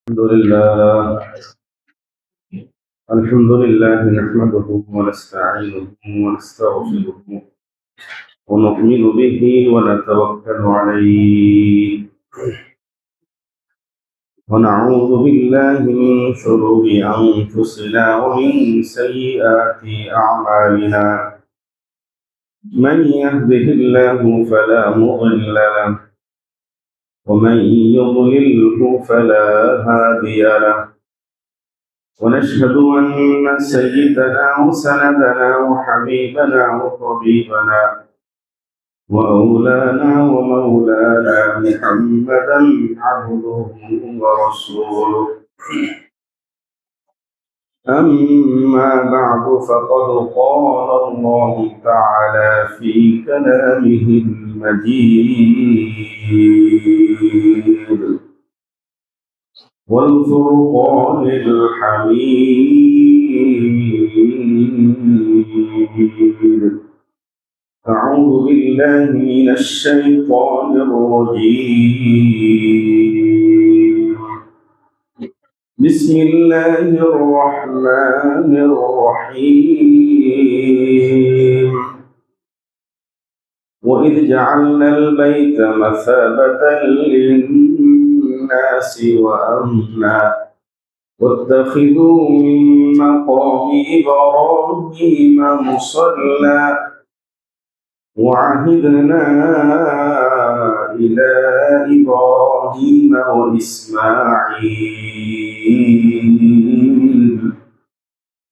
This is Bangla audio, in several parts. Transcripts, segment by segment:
الحمد لله نحمده ونستعينه ونستغفره ونؤمن به ونتوكل عليه ونعوذ بالله من شرور أنفسنا ومن سيئات أعمالنا. من يهده الله فلا مضل له ومن يضلله فلا هادي له. ونشهد أن سيدنا وسندنا وحبيبنا وطبيبنا وأولانا ومولانا محمدا عبده ورسوله. أما بعد فقد قال الله تعالى في كلامه المجيد والفرقان الحميد. أعوذ بالله من الشيطان الرجيم. بسم الله الرحمن الرحيم. وإذ جعلنا البيت مثابة للناس وأمنا واتخذوا من مقام إبراهيم مصلى وعهدنا إلى إبراهيم وإسماعيل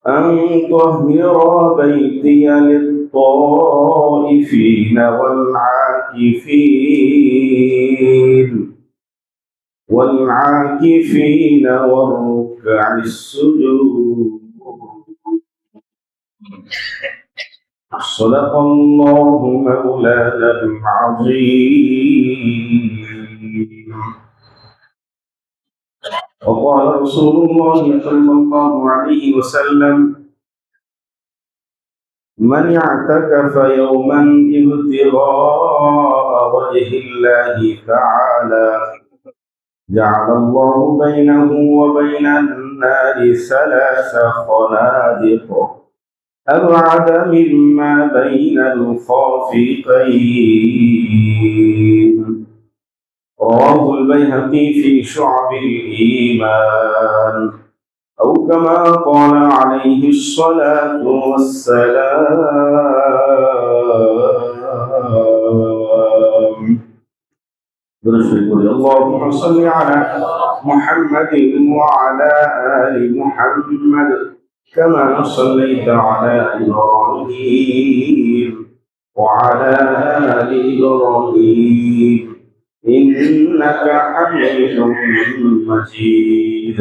أن طهر بيتي للطائفين والعاكفين والركع السجود. صدق الله مولانا العظيم. وقال رسول الله صلى الله عليه وسلم: من اعتكف يوما ابتغاء وجه الله تعالى جعل الله بينه وبين النار 3 خنادق أبعد مما بين الخافقين. رواه البيهقي في شعب الإيمان، أو كما قال عليه الصلاة والسلام. اللهم صل على محمد وعلى آل محمد كما صليت على إبراهيم وعلى آل إبراهيم إنك حميد مجيد.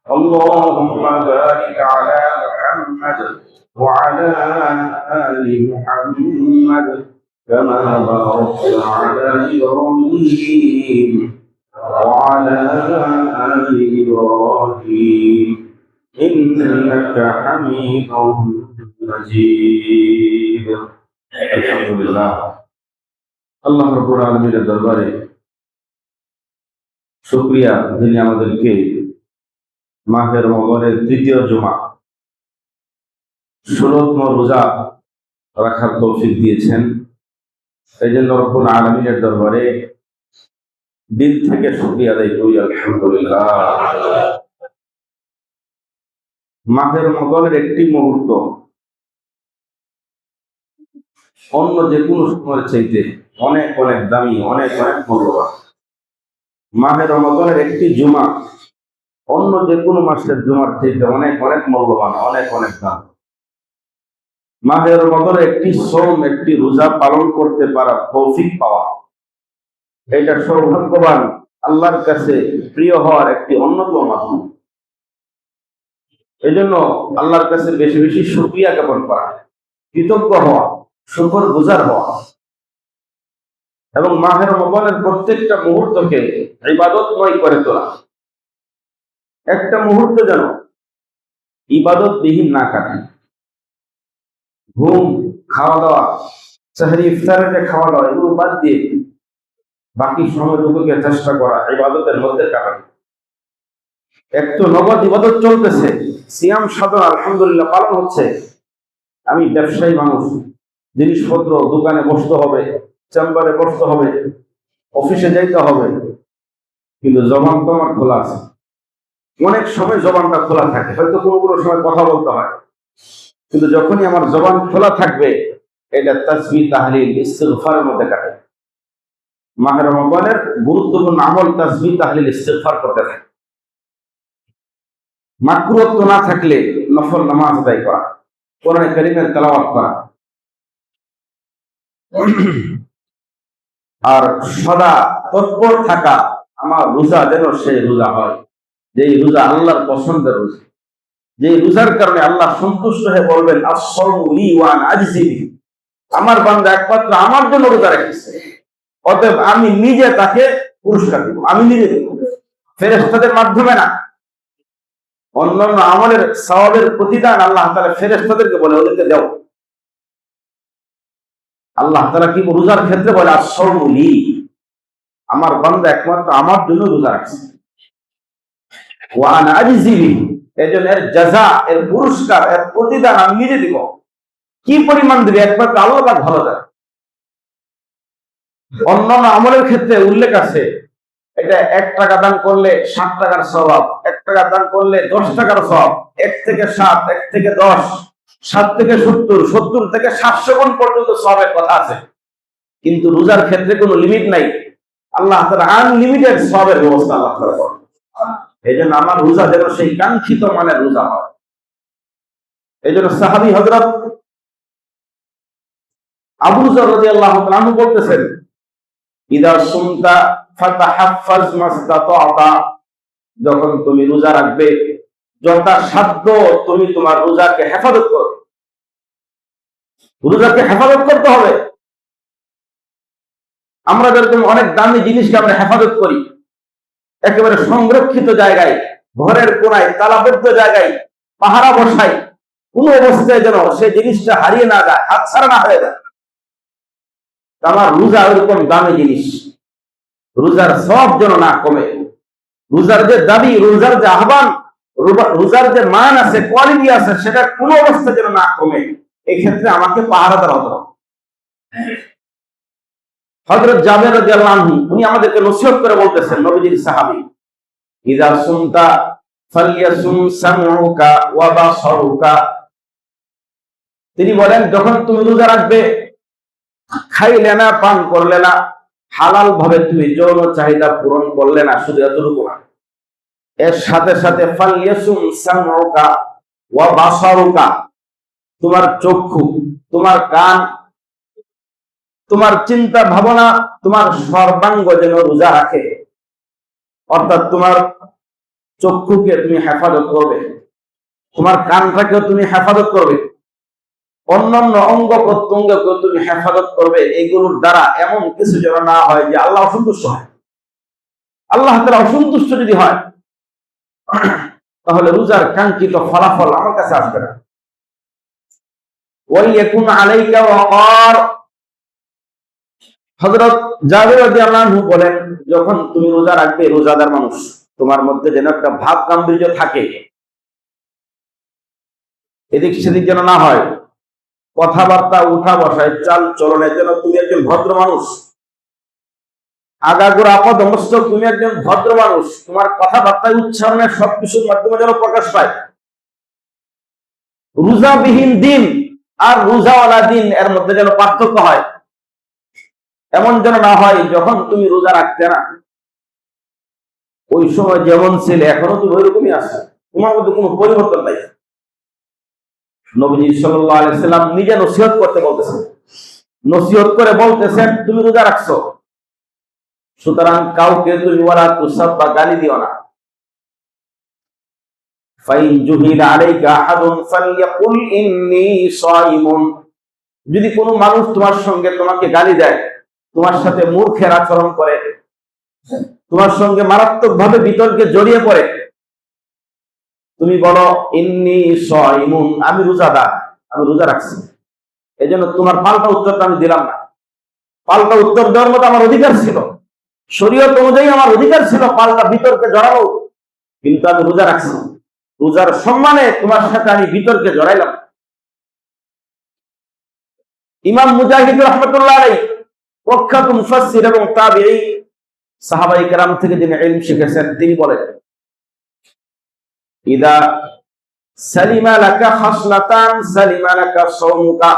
اللهم بارك على محمد وعلى آل محمد كما باركت على إبراهيم وعلى آل إبراهيم إنك حميد مجيد. الحمد لله. আল্লাহ রাব্বুল আলামিনের দরবারে শুকরিয়া, যিনি আমাদেরকে মাহে রমজানের ৩য় জুমা ১৬তম রোজা রাখার তৌফিক দিয়েছেন। এই জন্য রব্বুল আলামিনের দরবারে দিল থেকে শুকরিয়া আদায় করি, আলহামদুলিল্লাহ। মাহে রমজানের একটি মুহূর্ত অন্য যে কোনো সময়ের চাইতে অনেক অনেক দামি, অনেক অনেক মূল্যবান। মাহে রমজানের একটি জুমা অন্য যে কোনো মাসের জুমার চাইতে অনেক অনেক মূল্যবান, অনেক অনেক দাম। মাহে রমজানের একটি সোম, একটি রোজা পালন করতে পারা, তৌফিক পাওয়া, এটা সৌভাগ্যবান, আল্লাহর কাছে প্রিয় হওয়ার একটি অন্যতম মাধ্যম। এই জন্য আল্লাহর কাছে বেশি বেশি শুকরিয়া জ্ঞাপন করা, কৃতজ্ঞ হওয়া, শুকর গুজার হওয়া এবং মাহে রমজানের প্রত্যেকটা মুহূর্তকে ইবাদতময় করে তোলা। একটা মুহূর্ত যেন ইবাদত বিহীন না কাটে। ঘুম, খাওয়া দাওয়া, সাহরি ইফতারে খাওয়া দাওয়া এগুলো বাদ দিয়ে বাকি সময়টুকুকে চেষ্টা করা ইবাদতের মধ্যে কাটানো। একটু নগদ ইবাদত চলতেছে, সিয়াম সাধনা আলহামদুলিল্লাহ পালন হচ্ছে। আমি ব্যবসায়ী মানুষ, জিনিসপত্র দোকানে বসতে হবে, চেম্বারে বসতে হবে, অফিসে যাইতে হবে, কিন্তু জবান তো আমার খোলা আছে। অনেক সময় জবানটা খোলা থাকে, হয়তো কোনো কোনো সময় কথা বলতে হয়, কিন্তু যখনই আমার জবান খোলা থাকবে এটা তাসবিহ তাহলিল ইস্তিগফারের মধ্যে কাটে। মাহে রমজানের গুরুত্বপূর্ণ আমল তাসবিহ তাহলিল ইস্তিগফার করতে থাকে। মাকরুহ না থাকলে নফল নামাজ আদায় করা, কোরআন কারীমের তেলাওয়াত করা, আর সদা তৎপর থাকা আমার রোজা যেন সেই রোজা হয় যেই রোজা আল্লাহর পছন্দের রোজা, যেই রোজার কারণে আল্লাহ সন্তুষ্ট হয়ে বলবেন আস-সাওমু লি ওয়া আনা আজজি বিহি, আমার বান্দা একমাত্র আমার জন্য রোজা রেখেছে, অতএব আমি নিজে তাকে পুরস্কার দিব, আমি নিজে দেব, ফেরেশতাদের মাধ্যমে না। অন্যান্য আমলের সওয়াবের প্রতিদান আল্লাহ তাআলা ফেরেশতাদেরকে বলে ওদেরকে দাও। আল্লাহ তাআলা কি রোজার ক্ষেত্রে বলে আস-সাওমু লি, আমার বান্দা একমাত্র আমার জন্য রোজা রাখছে, ওয়া আনা আজজি বিহি, এজন্য এর জাযা, এর পুরস্কার, এর প্রতিদান আমি নিজে দিব। কি পরিমাণ দিবে একমাত্র আল্লাহ পাক ভালো জানে। অন্যান্য আমলের ক্ষেত্রে উল্লেখ আছে এটা 1 টাকা দান করলে 60 টাকার সওয়াব, 1 টাকা দান করলে 10 টাকার সওয়াব, 1 থেকে 7, 1 থেকে 10, 7 থেকে 70, 70 থেকে 700 গুণ পর্যন্ত সওয়াবের কথা আছে। কিন্তু রোজার ক্ষেত্রে কোনো লিমিট নাই, আল্লাহ তাআলা আনলিমিটেড সওয়াবের ব্যবস্থা আল্লাহ তাআলা করেন। এইজন্য আমার রোজা যেন সেই কাঙ্ক্ষিত মানের রোজা হয়। এইজন্য সাহাবী হযরত আবু যর রাদিয়াল্লাহু তাআলা আনহু বলতেছেন, ইদা সুমতা ফাতাহাফফাজ মাসতাতা, যখন তুমি রোজা রাখবে যথাসাধ্য তুমি তোমার রোজাকে হেফাজত করো। রোজাকে হেফাজত করতে হবে। আমরা যেরকম অনেক দামি জিনিসকে আমরা হেফাজত করি, একেবারে সংরক্ষিত জায়গায়, ঘরের কোনায়, তালাবদ্ধ জায়গায় পাহারা বসাই, কোন অবস্থায় যেন সেই জিনিসটা হারিয়ে না যায়, হাতছাড়া না হয়ে যায়। আমার রোজা ওইরকম দামি জিনিস, রোজার সওয়াব যেন না কমে, রোজার যে দাবি, রোজার যে আহ্বান, রোজার যে মান আছে, কোয়ালিটি আছে, সেটা কোনো অবস্থা যেন না কমে, এই ক্ষেত্রে আমাকে পাহারাদার হতে হবে। হযরত জাবের রাদিয়াল্লাহু আনহু উনি আমাদেরকে নসিহত করে বলতেছেন, নবীজির সাহাবী, ইযা সুমতা ফালইয়াসুম সামউকা ওয়া বাসারুকা, তিনি বলেন যখন তুমি রোজা রাখবে খাইলে না, পান করলে না, হালাল ভাবে তুমি যৌন চাহিদা পূরণ করলে না, শুধু এতটুকু না, এর সাথে সাথে ফালইয়াসুম সামউকা ওয়া বাসারুকা, তোমার চক্ষু, তোমার কান, তোমার চিন্তা ভাবনা, তোমার সর্বাঙ্গ যেন রোজা রাখে। অর্থাৎ তোমার চক্ষুকে তুমি হেফাজত করবে, তোমার কানটাকেও তুমি হেফাজত করবে, অন্যান্য অঙ্গ প্রত্যঙ্গকেও তুমি হেফাজত করবে। এগুলোর দ্বারা এমন কিছু যেন না হয় যে আল্লাহ অসন্তুষ্ট হয়। আল্লাহ তাআলা অসন্তুষ্ট যদি হয় তাহলে রোজার কাঙ্ক্ষিত ফলাফল আমার কাছে আসবে না। ওয়াইয়াকুন আলাইকা ওয়াকার, হযরত জাবের রাদিয়াল্লাহু আনহু বলেন যখন তুমি রোজা রাখবে, রোজাদার মানুষ, তোমার মধ্যে যেন একটা ভাব গাম্ভীর্য থাকে, এদিক সেদিক যেন না হয়, কথাবার্তা উঠা বসায় চাল চলনে যেন তুমি একজন ভদ্র মানুষ, আগাগোড়া আপদমস্তক তুমি একজন ভদ্র মানুষ, তোমার কথাবার্তায় উচ্চারণের সবকিছুর মাধ্যমে যেন প্রকাশ পায়। রোজাবিহীন দিন আর রোজাওয়ালা দিন এর মধ্যে যেন পার্থক্য হয়। এমন যেন না হয় যখন তুমি রোজা রাখতে না, ওই সময় যেমন ছিলে এখনো তুমি ওইরকমই আছো, তোমার মধ্যে কোনো পরিবর্তন নাই। নবীজি সাল্লাল্লাহু আলাইহি সাল্লাম নিজে নসিহত করতে বলতেছেন, নসিহত করে বলতেছেন তুমি রোজা রাখছো, সুতরাং কাউকে তুমি ওয়ালা তুসাব্বা, গালি দিও না। ফাইন জুহিলা আলাইকা আহাদুন ফালইয়াকুল ইন্নী সাইমুন, যদি কোনো মানুষ তোমার সঙ্গে তোমাকে গালি দেয়, তোমার সাথে মূর্খের আচরণ করে, তোমার সঙ্গে মারাত্মকভাবে বিতর্কে জড়িয়ে পড়ে, তুমি বলো ইন্নী সাইমুন, আমি রোজাদার, আমি রোজা রাখছি। এজন্য তোমার পাল্টা উত্তরটা আমি দিলাম না। পাল্টা উত্তর দেওয়ার মতো আমার অধিকার ছিল, শরীয়ত অনুযায়ী আমার অধিকার ছিল পাল্টা বিতর্কে জড়ানো, কিন্তু আমি রোজা রাখছি, রোজার সম্মানে তোমার সাথে আমি বিতর্কে জড়াইলাম। ইমাম মুজাহিদ রাহমাতুল্লাহ আলাইহি প্রখ্যাত মুফাসসির এবং তাবিঈ সাহাবায়ে কেরাম থেকে যিনি ইলম শিখেছেন, তিনি বলেন, ইদা সালিমা লাকা খাসলাতান সালিমা লাকা সাওমুকা,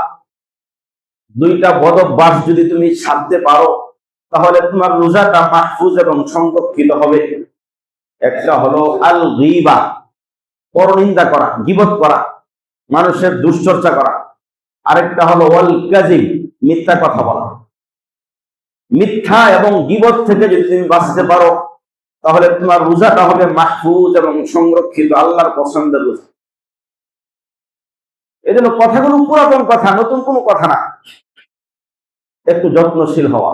দুইটা বদ অভ্যাস যদি তুমি ছাড়তে পারো তাহলে তোমার রোজাটা মাহফুজ এবং সংরক্ষিত হবে। একটা হলো আল গীবা, পরনিন্দা করা, গীবত করা, মানুষের দুশ্চর্চা করা। আরেকটা হলো ওয়াল কাযিব, মিথ্যা কথা বলা। মিথ্যা এবং গীবত থেকে যদি তুমি বাঁচতে পারো তাহলে তোমার রোজাটা হবে মাহফুজ এবং সংরক্ষিত, আল্লাহর পছন্দের রোজা। এই জন্য কথাগুলো পুরাতন কথা, নতুন কোনো কথা না। একটু যত্নশীল হওয়া,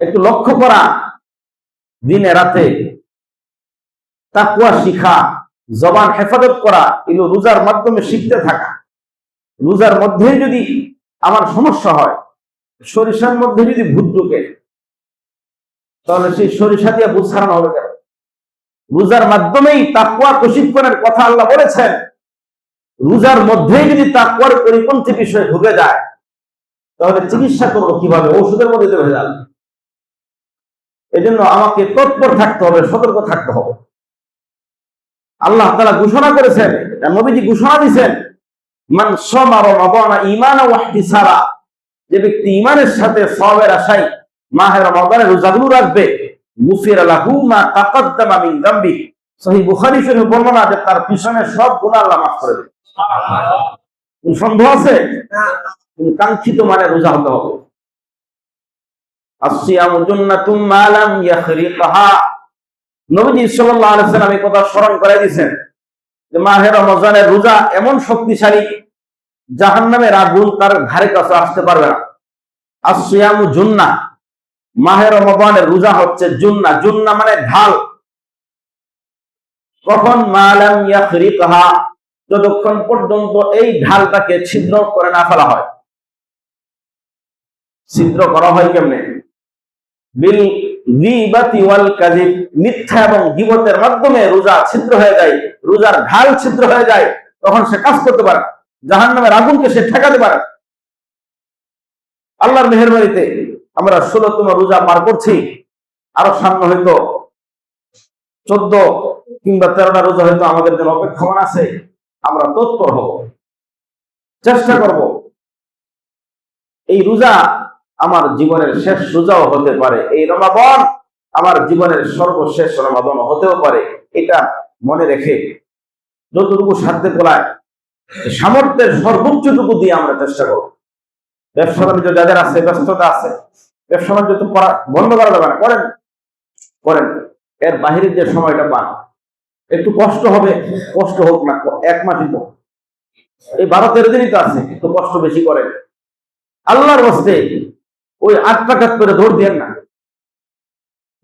একটু লক্ষ্য করা, দিনে রাতে তাকওয়া শিখা, জবান হেফাজত করা, এগুলো রোজার মাধ্যমে শিখতে থাকা। রোজার মধ্যে যদি আমার সমস্যা হয়, সরিষার মধ্যে যদি ভূত ঢুকে, তাহলে সেই সরিষা দিয়ে ভূত ছাড়ানো হবে কেন? রোজার মাধ্যমেই তাকওয়া প্রশিক্ষণের কথা আল্লাহ বলেছেন। রোজার মধ্যেই যদি তাকওয়ার পরিপন্থী বিষয় ঢুকে যায় তাহলে চিকিৎসা করবো কিভাবে? ওষুধের মধ্যে ঢুকে যাবে। এই জন্য আমাকে তৎপর থাকতে হবে, সতর্ক থাকতে হবে। আল্লাহ তাআলা ঘোষণা করেছেন, নবীজি ঘোষণা দিয়েছেন, মান সামা রমাদানা ঈমানান ওয়া ইহতিসাবা, যে ব্যক্তি ঈমানের সাথে সওয়াবের আশায় মাহে রমাদানের রোজাগুলো রাখবে, গুফিরা লাহু মা তাকাদ্দামা মিন যামবি, সহিহ বুখারী শরীফে বর্ণনা, যে তার পিছনের সব গুনাহ আল্লাহ মাফ করে দেবে। কোন সন্দেহ আছে? কাঙ্ক্ষিত মানে রোজা হতে হবে। আসসিয়ামু জান্নাতুম মা লাম ইয়াখরিকহা, নবীজি সাল্লাল্লাহু আলাইহি ওয়াসাল্লাম এই কথা স্মরণ করে দিয়েছেন যে মাহে রমজানের রোজা এমন শক্তিশালী, জাহান্নামের আগুন তার ধারে কাছে আসতে পারবে না। আসসিয়ামু জুন্নাহ, মাহে রমজানের রোজা হচ্ছে জুন্নাহ। জুন্নাহ মানে ঢাল। কখন? মা লাম ইয়াখরিকহা, যতক্ষণ পর্যন্ত এই ঢালটাকে ছিদ্র করে না ফেলা হয়। ছিদ্র করা হয় কেমনে? বিল গীবাতি ওয়াল কাযিব, মিথ্যা এবং গীবতের মাধ্যমে রোজা ছিদ্র হয়ে যায়, রোজার ঢাল ছিদ্র হয়ে যায়। তখন সে কাজ করতে পারে, জাহান্নামের আগুনকে সে ঠেকাতে পারে। আল্লাহর মেহেরবানিতে আমরা 16তম রোজা পার করছি। আরো সামনে হয়তো 14 কিংবা 13টা রোজা হয়তো আমাদের জন্য অপেক্ষমান আছে। আমরা তৎপর হব, চেষ্টা করব। এই রোজা আমার জীবনের শেষ রোজাও হতে পারে, এই রমাদান আমার জীবনের সর্বশেষ রমাদান হতেও পারে। এটা মনে রেখে যতটুকু সাধ্যে কোলায় সামর্থ্যের সর্বোচ্চটুকু দিয়ে আমরা চেষ্টা করব। ব্যবসা বাণিজ্য যাদের আছে, ব্যস্ততা আছে, ব্যবসা বাণিজ্য তো বন্ধ করা যাবে না, করেন করেন। এর বাহিরের যে সময়টা পান, একটু কষ্ট হবে, কষ্ট হোক না, 1 মাসই তো, এই 12-13 দিনই তো আছে, একটু কষ্ট বেশি করেন। আল্লাহর ওয়াস্তে ওই 8 রাকাত করে দৌড় দিয়েন না,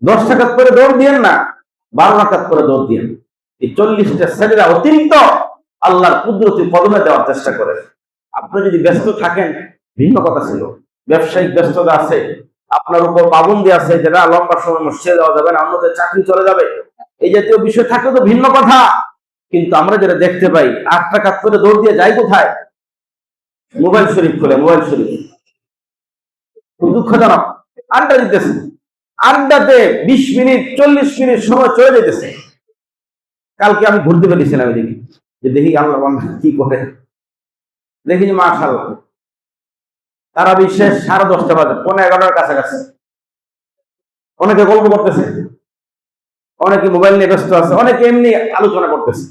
10 রাকাত করে দৌড় দিয়েন না, 12 রাকাত করে দৌড় দিয়েন। এই 40টা সাজদা অতিরিক্ত আল্লাহর কুদরতি কদমে দেওয়ার চেষ্টা করেন। আপনি যদি ব্যস্ত থাকেন ভিন্ন কথা ছিল, ব্যবসায়িক ব্যস্ততা আছে, আপনার উপর পাবন্দি আছে, যেটা লম্বা সময় মসজিদে যাওয়া যাবে না, অন্যদের চাকরি চলে যাবে, এই জাতীয় বিষয় থাকলে তো ভিন্ন কথা। কিন্তু আমরা যেটা দেখতে পাই, 8 রাকাত করে দৌড় দিয়ে যাই কোথায়? মোবাইল শরীফ খুলে, মোবাইল শরীফ। খুব দুঃখজনক, আড্ডা দিতেছে, আড্ডাতে 20 মিনিট 40 মিনিট সময় চলে যেতেছে। কালকে আমি ঘুরতে পেরেছিলাম, দেখি যে দেখি আল্লাহ কি করে, দেখি যে মাশাআল্লাহ তারা বিশেষ 10:30 বাজে, 11:15 কাছাকাছি। অনেকে গল্প করতেছে, অনেকে মোবাইল নিয়ে ব্যস্ত আছে, অনেকে এমনি আলোচনা করতেছে।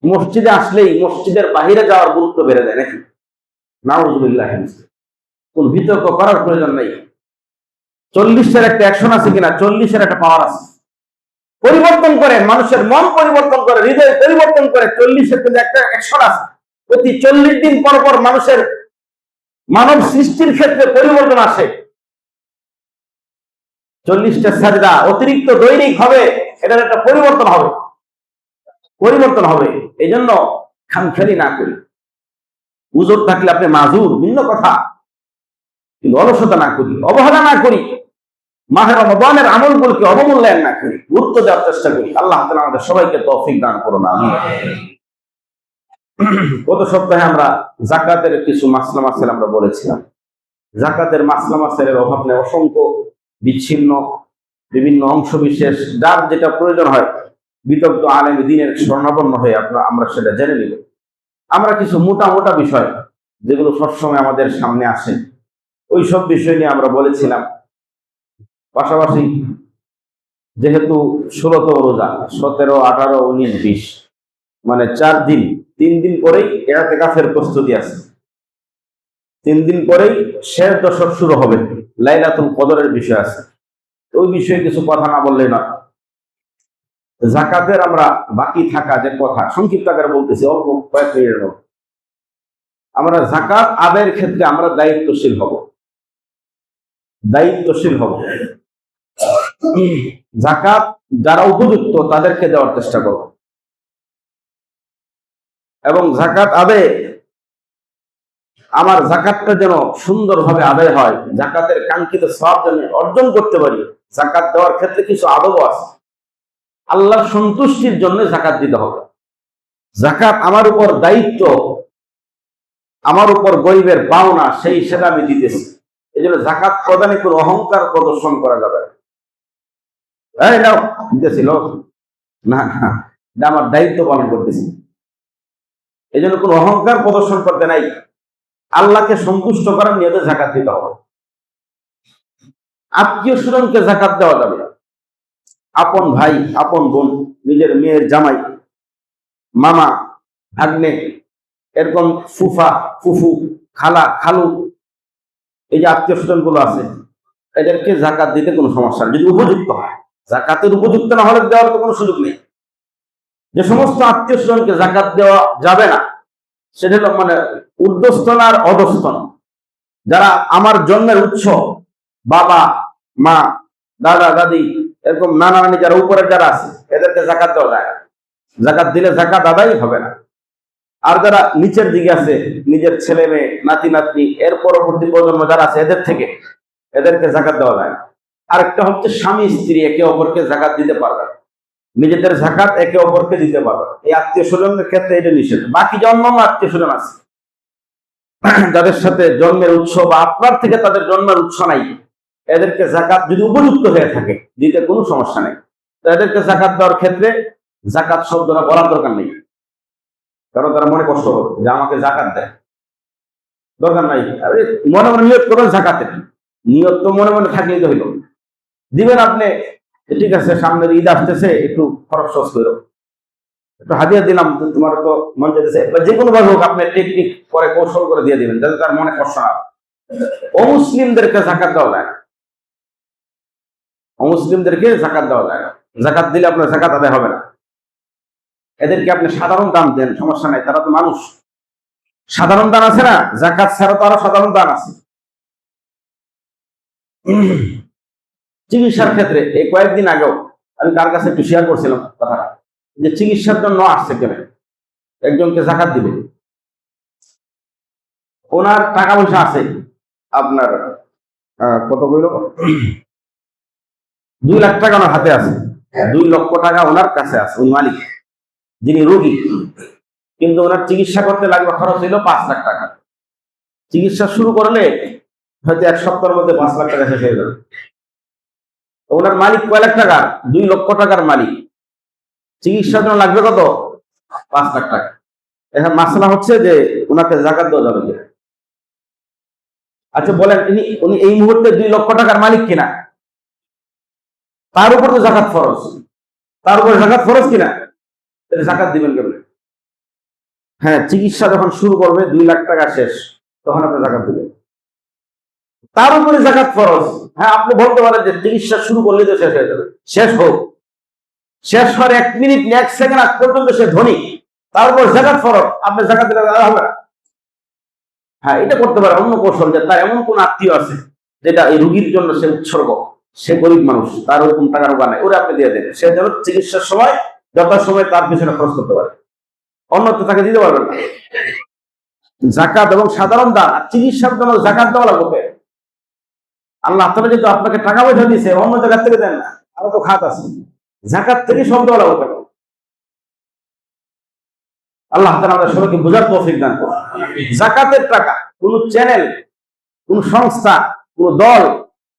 মসজিদে আসলেই মসজিদের বাহিরে যাওয়ার গুরুত্ব বেড়ে যায় নাকি? নাউযুবিল্লাহ। কোন বিতর্ক করার প্রয়োজন নেই। 40-এর একটা অ্যাকশন আছে কিনা, 40-এর একটা পাওয়ার আছে। পরিবর্তন করে, মানুষের মন পরিবর্তন করে, হৃদয় পরিবর্তন করে। 40-এর কিন্তু একটা অ্যাকশন আছে। প্রতি 40 দিন পর পর মানুষের মানব সৃষ্টির ক্ষেত্রে পরিবর্তন আসে। 40টা সাজদা অতিরিক্ত দৈনিক হবে, এটার একটা পরিবর্তন হবে, পরিবর্তন হবে। এই জন্য খামখেয়ালি না করি। উজুর থাকলে আপনি মাজুর, ভিন্ন কথা, কিন্তু অলসতা না করি, অবহেলা না করি। মাহে রমাদানের আমলগুলোকে অবমূল্যায়ন না করি, গুরুত্ব দেওয়ার চেষ্টা করি। আল্লাহ তাআলা আমাদের সবাইকে তৌফিক দান করুন, আমিন। গত সপ্তাহে আমরা যাকাতের কিছু মাসলা মাসাইল আমরা বলেছিলাম। যাকাতের মাসলা মাসাইলের অভাব নেই, অসংখ্য বিচ্ছিন্ন বিভিন্ন অংশ বিশেষ, যার যেটা প্রয়োজন হয় বিতর্ক আলেমী দ্বীনের স্বর্ণাপন্ন হয়ে আমরা সেটা জেনে নিব। আমরা কিছু মোটা মোটা বিষয় যেগুলো সবসময় আমাদের সামনে আসে, ওই সব বিষয় নিয়ে আমরা বলেছিলাম। পাশাপাশি যেহেতু 16তম রোজা, 17, 18, 19, 20 মানে 4 দিন, 3 দিন পরেই ইতিকাফের প্রস্তুতি আছে। 3 দিন পরেই শেষ দশক শুরু হবে, লাইলাতুল কদরের বিষয় আছে। ওই বিষয়ে কিছু কথা না বললে না। যাকাতের আমরা বাকি থাকা যে কথা সংক্ষিপ্ত আকারে বলতেছি, অল্প কয়েক মিনিটের মধ্যে। আমরা যাকাত আদায়ের ক্ষেত্রে আমরা দায়িত্বশীল হব, দায়িত্বশীল হব। যাকাত যারা উপযুক্ত তাদেরকে দেওয়ার চেষ্টা করব, এবং যাকাত আদায়ে আমার যাকাতটা যেন সুন্দরভাবে আদায় হয়, যাকাতের কাঙ্ক্ষিত সওয়াব যেন অর্জন করতে পারি। যাকাত দেওয়ার ক্ষেত্রে কিছু আদব আছে। আল্লাহর সন্তুষ্টির জন্য যাকাত দিতে হবে। যাকাত আমার উপর দায়িত্ব, আমার উপর গরিবের পাওনা, সেই সেটা আমি দিতেছি। এই জন্য যাকাত প্রদানে কোনো অহংকার প্রদর্শন করা যাবে না। দিতেছিল না, না, এটা আমার দায়িত্ব পালন করতেছি, এই জন্য কোনো অহংকার প্রদর্শন করতে নাই। আল্লাহকে সন্তুষ্ট করার নিয়তে যাকাত দিতে হবে। আত্মীয় স্বজনকে যাকাত দেওয়া যাবে, আপন ভাই, আপন বোন, নিজের মেয়ের জামাই, মামা, ভাগ্নে, এরকম ফুফা, ফুফু, খালা, খালু, এই যে আত্মীয় স্বজন গুলো আছে, এদেরকে যাকাত দিতে কোনো সমস্যা নেই, যদি উপযুক্ত হয়। যাকাতের উপযুক্ত না হলে দেওয়ার তো কোনো সুযোগ নেই। যে সমস্ত আত্মীয় স্বজনকে যাকাত দেওয়া যাবে না, সেটা হলো মানে ঊর্ধ্বস্তন আর অধস্তন। যারা আমার জন্মের উৎস, বাবা, মা, দাদা, দাদি, এরকম নানা নানি, যারা উপরে যারা আছে, এদেরকে যাকাত দেওয়া যায় না। যাকাত দিলে যাকাত আদায় হবে না। আর যারা নিচের দিকে আছে, নিজের ছেলে মেয়ে, নাতি নাতনি, এর পরবর্তী প্রজন্ম যারা আছে, এদেরকে যাকাত দেওয়া যায় না। আরেকটা হচ্ছে স্বামী স্ত্রী একে অপরকে যাকাত দিতে পারবে না, নিজেদের যাকাত একে অপরকে দিতে পারবে না। এই আত্মীয় স্বজনের ক্ষেত্রে এটা নিষেধ। বাকি যে অন্যান্য আত্মীয় স্বজন আছে, যাদের সাথে জন্মের উৎস বা আপনার থেকে তাদের জন্মের উৎস নাই, এদেরকে যাকাত যদি উপযুক্ত হয়ে থাকে দিতে কোনো সমস্যা নেই। তো এদেরকে যাকাত দেওয়ার ক্ষেত্রে যাকাত শব্দটা বলার দরকার নেই, কারণ তারা মনে কষ্ট হবে যে আমাকে যাকাত দেয়, দরকার নাই। মনে মনে নিয়ত করবেন যাকাতের, নিয়ত তো মনে মনে থাকলেই তো হইল। দিবেন আপনি, ঠিক আছে সামনের ঈদ আসতেছে, একটু খরচ সস করো, একটু হাদিয়া দিলাম, তোমার তো মন যেতেছে, বা যে কোনো ভাবে হোক আপনি টেকনিক করে কৌশল করে দিয়ে দিবেন, যাতে তার মনে কষ্ট না। অমুসলিমদেরকে যাকাত দেওয়া যায় না, অমুসলিমদেরকে যাকাত দেওয়া যায় না। যাকাত দিলে আপনার যাকাত আদায় হবে না। এদেরকে আপনি সাধারণ দান দেন, সমস্যা নাই, তারা তো মানুষ। সাধারণ দান আছে না, যাকাত ছাড়া তো আরো সাধারণ দান আছে। চিকিৎসার ক্ষেত্রে এই কয়েকদিন আগেও আমি তার কাছে একটু শেয়ার করছিলাম কথাটা, যে চিকিৎসার জন্য আসছে কেন, একজনকে যাকাত দিবে, ওনার টাকা পয়সা আছে আপনার কত কইল, 2 লাখ টাকা ওনার হাতে আছে, 2 লক্ষ টাকা ওনার কাছে আছে, উনি মালিক, যিনি রোগী। কিন্তু ওনার চিকিৎসা করতে লাগবে খরচ হইল 5 লাখ টাকা। চিকিৎসা শুরু করলে হয়তো 1 সপ্তাহের মধ্যে 5 লাখ টাকা শেষ হয়ে যাবে। ওনার মালিক কয় লাখ টাকা, 2 লক্ষ টাকার মালিক, চিকিৎসার জন্য লাগবে কত, 5 লাখ টাকা। এখন মাসলা হচ্ছে যে ওনাকে যাকাত দেওয়া যাবে কিনা। আচ্ছা বলেন, উনি এই মুহূর্তে 2 লক্ষ টাকার মালিক কিনা, তার উপর তো যাকাত ফরজ, তার উপর যাকাত ফরজ কিনা, যাকাত দিবেন কেমন? হ্যাঁ, চিকিৎসা যখন শুরু করবে 2 লাখ টাকা শেষ, তখন আপনি যাকাত দিবেন, তার উপরে যাকাত ফরজ। হ্যাঁ, আপনি বলতে পারেন যে চিকিৎসা শুরু করলে তো শেষ হয়ে যাবে, শেষ হোক, শেষ হওয়ার 1 মিনিট 1 সেকেন্ড আগ পর্যন্ত সে ধনী, তার উপর যাকাত ফরজ, আপনি যাকাত দিলে হবে না। হ্যাঁ, এটা করতে পারে অন্য কৌশল, যে তার এমন কোন আত্মীয় আছে যেটা এই রোগীর জন্য সে উৎসর্গ, সে গরিব মানুষ, তার ওরকম টাকার উপায় নাই, ওরা আপনি দিয়ে দেন, সে যেন চিকিৎসার সময় যথাসময় তার পিছনে খরচ করতে পারে, অন্যত্র তাকে দিতে পারবেন না। যাকাত এবং সাধারণ দান আর চিকিৎসার জন্য যাকাত দেওয়া লাগবে। আল্লাহ তাআলা যেহেতু আপনাকে টাকা পয়সা দিয়েছে, অন্য জায়গা থেকে দেন না, আরো তো খাত আছে, জাকাত থেকে সব দেওয়া লাগবে। আল্লাহ তাআলা আমাদের সবাইকে বোঝার তৌফিক দান করুন। জাকাতের টাকা কোন চ্যানেল, কোন সংস্থা, কোন দল,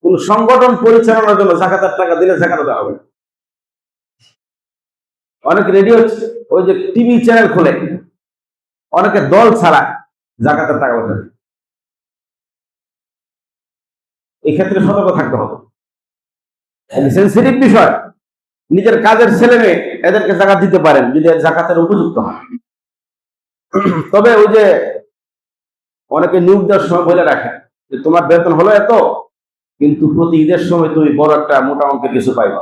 কোন সংগঠন পরিচালনার জন্য জাকাতের টাকা দিলে জাকাত দেওয়া হবে। অনেক রেডিও, ওই যে টিভি চ্যানেল খুলে, অনেকে দল ছাড়া জাকাতের টাকা পয়সা। এই ক্ষেত্রে সতর্ক থাকতে হবে, সেন্সিটিভ বিষয়। নিজের কাজের ছেলে মেয়ে এদেরকে জাকাত দিতে পারেন যদি জাকাতের উপযুক্ত হয়। তবে ওই যে অনেকে নিয়োগ দেওয়ার সময় বলে রাখে যে তোমার বেতন হলো এত, কিন্তু প্রতি ঈদের সময় তুমি বড় একটা মোটা অঙ্কের কিছু পাইবা।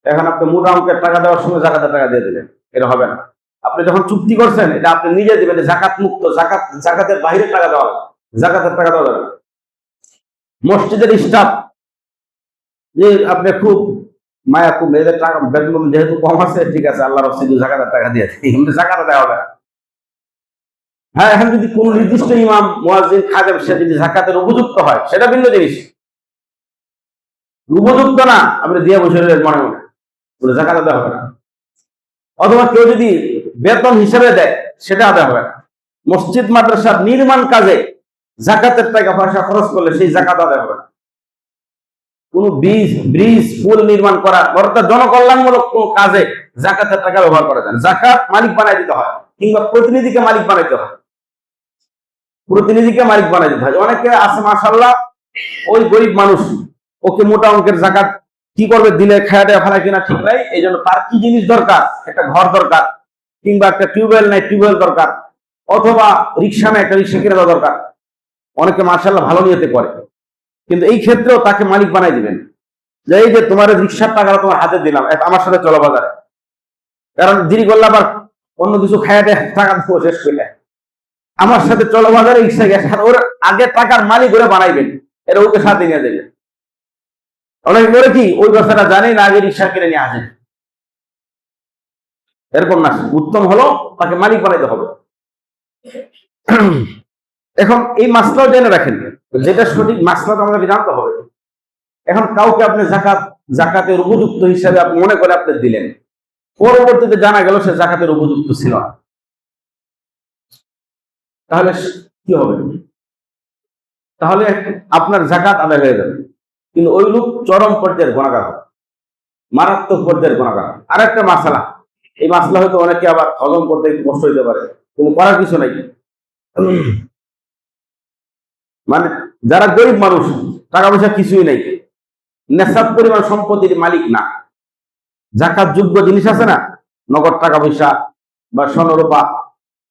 এখন আপনি মোটা অঙ্কের টাকা দেওয়ার সময় জাকাতের টাকা দিয়ে দিলেন, এটা হবে না। আপনি যখন চুক্তি করছেন এটা আপনি নিজে দিবেন, জাকাত মুক্ত, জাকাতের বাইরে টাকা দেওয়া হবে, জাকাতের টাকা দেওয়া যাবে না। মসজিদের স্টাফ যে আপনি খুব মায়া, খুব এদের টাকা বেতন যেহেতু কম আছে, ঠিক আছে আল্লাহর রাস্তায় জাকাতের টাকা দিয়ে দিই, জাকাত দেওয়া হবে না। হ্যাঁ, এখন যদি কোন নির্দিষ্ট ইমাম, মুয়াজ্জিন, খাদেম সে যদি জাকাতের উপযুক্ত হয় সেটা ভিন্ন জিনিস। উপযুক্ত না, আপনি দিয়ে বসে মনে মনে জাকাত দেওয়া হবে না। অথবা কেউ যদি বেতন হিসেবে দেয় সেটা আদায় হবে না। মসজিদ মাদ্রাসার নির্মাণ কাজে জাকাতের টাকা পয়সা খরচ করলে সেই জাকাত আদায় হবে না। কোন ব্রিজ, পুল নির্মাণ করা, অর্থাৎ জনকল্যাণমূলক কোন কাজে জাকাতের টাকা ব্যবহার করা যায় না। জাকাত মালিক বানাই দিতে হয়, কিংবা প্রতিনিধিকে মালিক বানাইতে হয়, প্রতিনিধিকে মালিক বানাই দিতে হয়। অনেকে আছে মাশাআল্লাহ, ওই গরিব মানুষ, ওকে মোটা অঙ্কের জাকাত কি করবে, দিলে খায়া দেয়া ফেলা কিনা ঠিক নাই। এই জন্য তার কি জিনিস দরকার, একটা ঘর দরকার, কিংবা একটা টিউবওয়েল নাই টিউবওয়েল দরকার, অথবা রিক্সা নাই একটা রিক্সা কিনে দেওয়া দরকার। অনেকে মাশাআল্লাহ ভালো নিয়তে করে, কিন্তু এই ক্ষেত্রেও তাকে মালিক বানাই দিবেন যে এই যে তোমার রিক্সার টাকাটা তোমার হাতে দিলাম, আমার সাথে চলো বাজারে। কারণ দেরি করলে আবার অন্য কিছু খায়া দেয়, টাকা শেষ করলে আমার সাথে চলো বাজারে, রিক্সা গেছে, ওর আগে টাকার মালিক ওরা বানাইবেন, এটা ওকে সাথে নিয়ে দেবে। অনেকে করে কি ওই কথাটা জানে না, আগে রিক্সা কিনে নিয়ে আসেন। এরকম না, উত্তম হলো তাকে মালিক বানাইতে হবে। এখন এই মাসলাও জেনে রাখেন, যেটা সঠিক মাসলা আমাদেরকে জানতে হবে। এখন কাউকে আপনি জাকাতের উপযুক্ত হিসাবে আপনি মনে করে আপনি দিলেন, পরবর্তীতে জানা গেল সে জাকাতের উপযুক্ত ছিল না, তাহলে কি হবে? তাহলে আপনার জাকাত আদায় হয়ে যাবে, কিন্তু ওই লোক চরম পর্যায়ের গুনাহগার হবে, মারাত্মক পর্যায়ের গুনাহগার। আর একটা মাসলা, এই মাসলা হয়তো অনেকে আবার হজম করতে কষ্ট হইতে পারে, কিন্তু করার কিছু নাই। মানে যারা গরিব মানুষ, টাকা পয়সা কিছুই নেই, নেশাব পরিমাণ সম্পত্তির মালিক না, জাকাত যোগ্য জিনিস আছে না, নগদ টাকা পয়সা বা স্বর্ণরূপা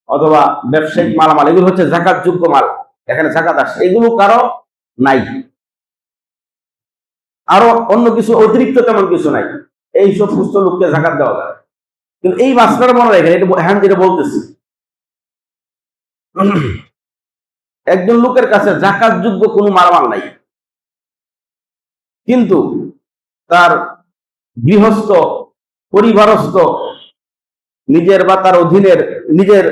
অথবা ব্যবসায়িক মালামাল, এগুলো হচ্ছে জাকাত যোগ্য মাল, এখানে জাকাত আসে, এগুলো কারো নাই। আরো অন্য কিছু অতিরিক্ত তেমন কিছু নাই, এই সব সুস্থ লোককে জাকাত দেওয়া যায়। কিন্তু এই মাসলার মনে রাখেন, এটা যেটা বলতেছি, একজন লোকের কাছে জাকাত যোগ্য কোনো মালামাল নাই, কিন্তু তার গৃহস্থ, পরিবারস্থ, নিজের বা তার অধীনের নিজের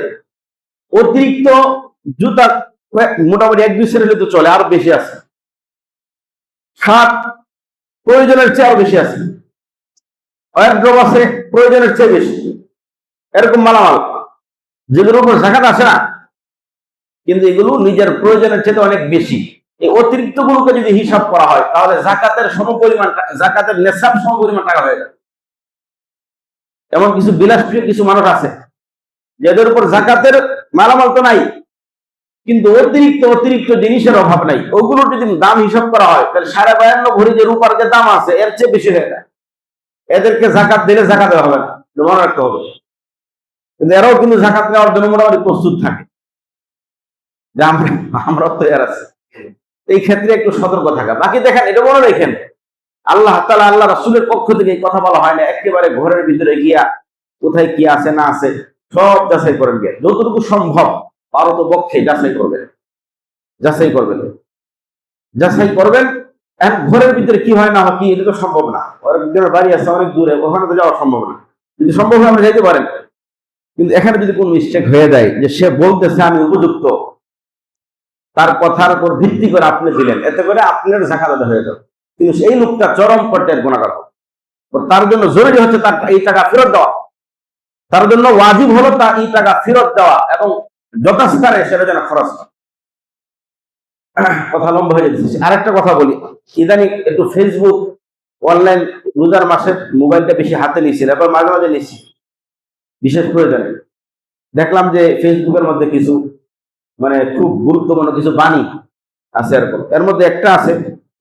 অতিরিক্ত জুতা মোটামুটি 1-2 সেট হলে তো চলে, আরো বেশি আছে, খাট প্রয়োজনের চেয়ে আরো বেশি আছে, ওয়ারড্রোব আছে প্রয়োজনের চেয়ে বেশি, এরকম মালামাল যেগুলোর উপর জাকাত আসে না, কিন্তু এগুলো নিজের প্রয়োজনের চেয়ে অনেক বেশি। এই অতিরিক্ত গুলোকে যদি হিসাব করা হয় তাহলে জাকাতের সমপরিমাণ, জাকাতের নেশাব সমপরিমাণ টাকা হয়ে যায়। এমন কিছু বিলাসপ্রিয় কিছু মানুষ আছে যাদের উপর জাকাতের মালামাল তো নাই, কিন্তু অতিরিক্ত জিনিসের অভাব নাই, ওগুলোর যদি দাম হিসাব করা হয় তাহলে 52.5 ভরি যে রূপার যে দাম আছে এর চেয়ে বেশি হয়ে যায়। এদেরকে জাকাত দিলে জাকাত দেওয়া হবে না, মনে রাখতে হবে। কিন্তু এরাও কিন্তু জাকাত নেওয়ার জন্য মোটামুটি প্রস্তুত থাকে, যে আমরা তৈরি আছি। এই ক্ষেত্রে একটু সতর্ক থাকা। বাকি দেখেন, এটা মনে রেখেন, আল্লাহ তাআলা, আল্লাহ রাসূলের পক্ষ থেকে এই কথা বলা হয় না একেবারে ঘরের ভিতরে গিয়া কোথায় কি আছে না আছে সব যাচাই করেন, গিয়ে যতটুকু সম্ভব পারত পক্ষে যাচাই করবেন, যাচাই করবেন। ঘরের ভিতরে কি হয় না হয় কি, এটা তো সম্ভব না, একজনের বাড়ি আছে অনেক দূরে, ওখানে তো যাওয়া সম্ভব না। যদি সম্ভব হয় আমরা যাইতে পারেন, কিন্তু এখানে যদি কোন মিস্টেক হয়ে যায় যে সে বলতেছে আমি উপযুক্ত, তার কথার উপর ভিত্তি করে আপনি দিলেন, এতে করে আপনার জাকাত আদায় হয়ে যাবে, কিন্তু সেই লোকটা চরম পর্যায়ের গুনাহগার হবে। তার জন্য জরুরি হচ্ছে তার এই টাকা ফেরত দেওয়া, তার জন্য ওয়াজিব হলো তার এই টাকা ফেরত দেওয়া এবং যথাস্থানে সেটা যেন খরচ হয়। কথা লম্বা হয়ে যাচ্ছে। আরেকটা কথা বলি, ইদানিং একটু ফেসবুক অনলাইন রোজার মাসের মোবাইলটা বেশি হাতে নিয়েছি, এবার মাঝে মাঝে নিচ্ছি বিশেষ প্রয়োজনে। দেখলাম যে ফেসবুকের মধ্যে কিছু মানে খুব গুরুত্বপূর্ণ কিছু বাণী আছে এরকম। এর মধ্যে একটা আছে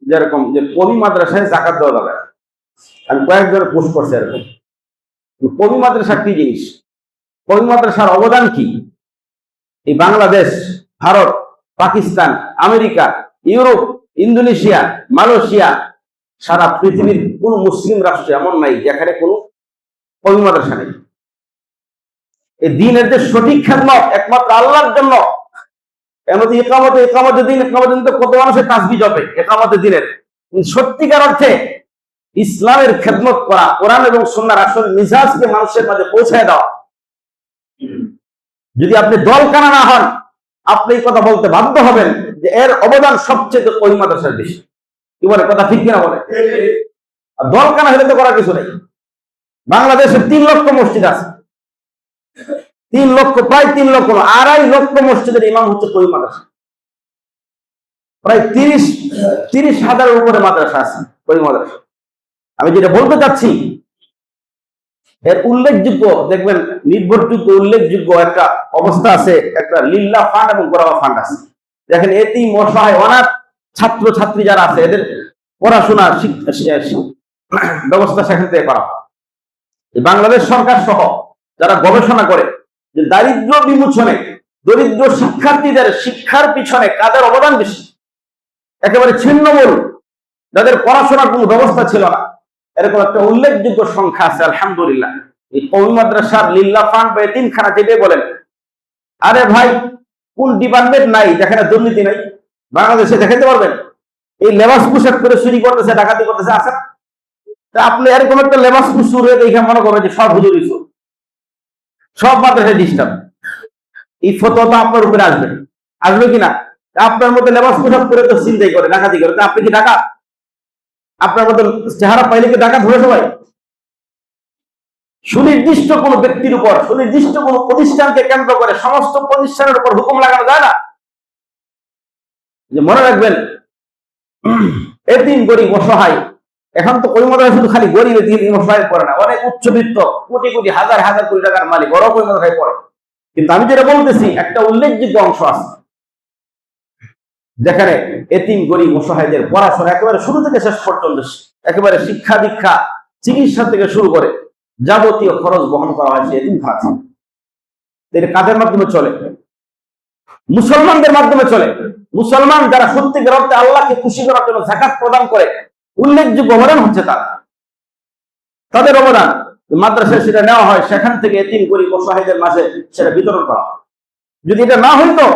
যেরকম যে কবি মাদ্রাসায় জাকাত দেওয়া যাবে। আমি কয়েকজনের পোস্ট করছি এরকম। কবি মাদ্রাসা কি জিনিস, কবি মাদ্রাসার অবদান কি? এই Bangladesh, Bharat, Pakistan, America, Europe, Indonesia, Malaysia, সারা পৃথিবীর কোন মুসলিম রাষ্ট্র এমন নাই যেখানে কোনো কবি মাদ্রাসা নেই। এই দিনের যে সঠিক খেদমত একমাত্র আল্লাহর জন্য। এর মধ্যে একামতের দিন তো কত মানুষের তাসবিহ জপে একামতের দিনের। সত্যিকার অর্থে ইসলামের খেদমত করা, কোরআন এবং সুন্নাহর আসল মিজাজকে মানুষের মাঝে পৌঁছায় দেওয়া। যদি আপনি দলকানা না হন, আপনি এই কথা বলতে বাধ্য হবেন যে এর অবদান সবচেয়ে কবি মাদ্রাসার বেশি। কি বলে, কথা ঠিক কিনা বলে? আর দলকানা হলে তো করার কিছু নেই। বাংলাদেশে 3 লক্ষ মসজিদ আছে, 3 লক্ষ, প্রায় 3 লক্ষ, 2.5 লক্ষ মসজিদের ইমাম হচ্ছে কবি মাদ্রাসা। প্রায় 30,000-এর উপরে মাদ্রাসা আছে কবি মাদ্রাসা। আমি যেটা বলতে চাচ্ছি, এর উল্লেখযোগ্য দেখবেন, নির্ভরযোগ্য উল্লেখযোগ্য একটা অবস্থা আছে, একটা লিল্লাহ ফান্ড এবং গোরাবা ফান্ড আছে। দেখেন এতিম অসহায় অনাথ ছাত্র ছাত্রী যারা আছে এদের পড়াশোনার ব্যবস্থা সেখান থেকে করা হয়। বাংলাদেশ সরকার সহ যারা গবেষণা করে যে দারিদ্র বিমোচনে, দরিদ্র শিক্ষার্থীদের শিক্ষার পিছনে কাদের অবদান বেশি, একেবারে ছিন্নমূল, যাদের পড়াশোনার কোনো ব্যবস্থা ছিল না, এরকম একটা উল্লেখযোগ্য সংখ্যা আছে। আলহামদুলিল্লাহ, এই কওমি মাদ্রাসার লিল্লাহ ফান্ড বা এতিমখানা যেটাই বলেন, আরে ভাই কোন ডিপার্টমেন্ট নাই যেখানে দুর্নীতি নাই? বাংলাদেশে দেখাতে পারবেন? এই লেবাস পোশাক করে চুরি করতেছে, ডাকাতি করতেছে, আছে? আপনি এরকম একটা লেবাস চুর হয়ে দেখে মনে করবেন যে সব হুজুর ইসু, সব মাদ্রাসায় ডিস্টার্ব। এই ফতোয়া তো আপনার উপরে আসবে, আসবে কিনা? আপনার মধ্যে লেবাস পোশাক করে তো চিন্তাই করে, ডাকাতি করে, আপনি কি ডাকাত? আপনার মধ্যে চেহারা পাইলে কি ডাকাত ধরে সবাই? সুনির্দিষ্ট কোন ব্যক্তির উপর, সুনির্দিষ্ট কোন প্রতিষ্ঠানকে কেন্দ্র করে সমস্ত প্রতিষ্ঠানের উপর হুকুম লাগানো যায় না। যে মনে রাখবেন, এতিম গরিব অসহায়, এখন তো কবি মাদ্রাসা শুধু খালি গরিব এতিম অসহায় পড়ে না, অনেক উচ্চবিত্ত কোটি কোটি হাজার হাজার কোটি টাকার মালিক ওরাও কবি মাদ্রাসায় পড়ে। কিন্তু আমি যেটা বলতেছি, একটা উল্লেখযোগ্য অংশ আছে যেখানে এতিম গরিব অসহায়দের পড়াশোনা একেবারে শুরু থেকে শেষ পর্যন্ত, একেবারে শিক্ষা দীক্ষা চিকিৎসা থেকে শুরু করে যাবতীয় খরচ বহন করা হয় সেই এতিমখানা। এটা কাদের মাধ্যমে চলে? মুসলমানদের মাধ্যমে চলে। মুসলমান যারা সত্যিকার অর্থে আল্লাহকে খুশি করার জন্য যাকাত প্রদান করে, উল্লেখযোগ্য অবদান হচ্ছে তাদের অবদান। মাদ্রাসায় সেটা নেওয়া হয়, সেখান থেকে এতিম গরিব অসহায়দের মাঝে সেটা বিতরণ করা হয়। যদি এটা না হইতো,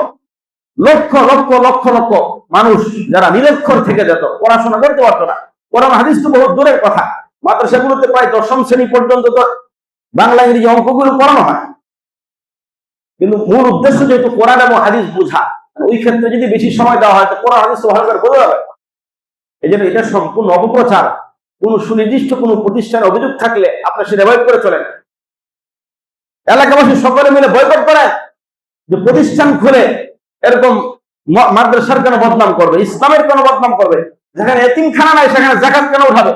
লক্ষ লক্ষ লক্ষ লক্ষ মানুষ যারা নিরক্ষর থেকে যেত, পড়াশোনা করতে পারতো না। কোরআন হাদিস তো বহু দূরের কথা, মাদ্রাসাগুলোতে প্রায় 10ম শ্রেণী পর্যন্ত তো বাংলা ইংরেজি অঙ্কগুলো পড়ানো হয়। কিন্তু মূল উদ্দেশ্য যেহেতু কোরআন এবং হাদিস বোঝা, ওই ক্ষেত্রে যদি বেশি সময় দেওয়া হয় তো কোরআন হাদিস ভালো করে বোঝা যাবে। এই জন্য এটা সম্পূর্ণ অপপ্রচার। কোন সুনির্দিষ্ট কোন প্রতিষ্ঠানের অভিযোগ থাকলে আপনি সেটা বয়কট করে চলেন। এলাকাবাসী সকলে মিলে বয়কট করেন, যে প্রতিষ্ঠান খুলে এরকম মাদ্রাসার কেন বদনাম করবে, ইসলামের কেন বদনাম করবে? যেখানে এতিমখানা নাই সেখানে যাকাত কেন উঠাবে?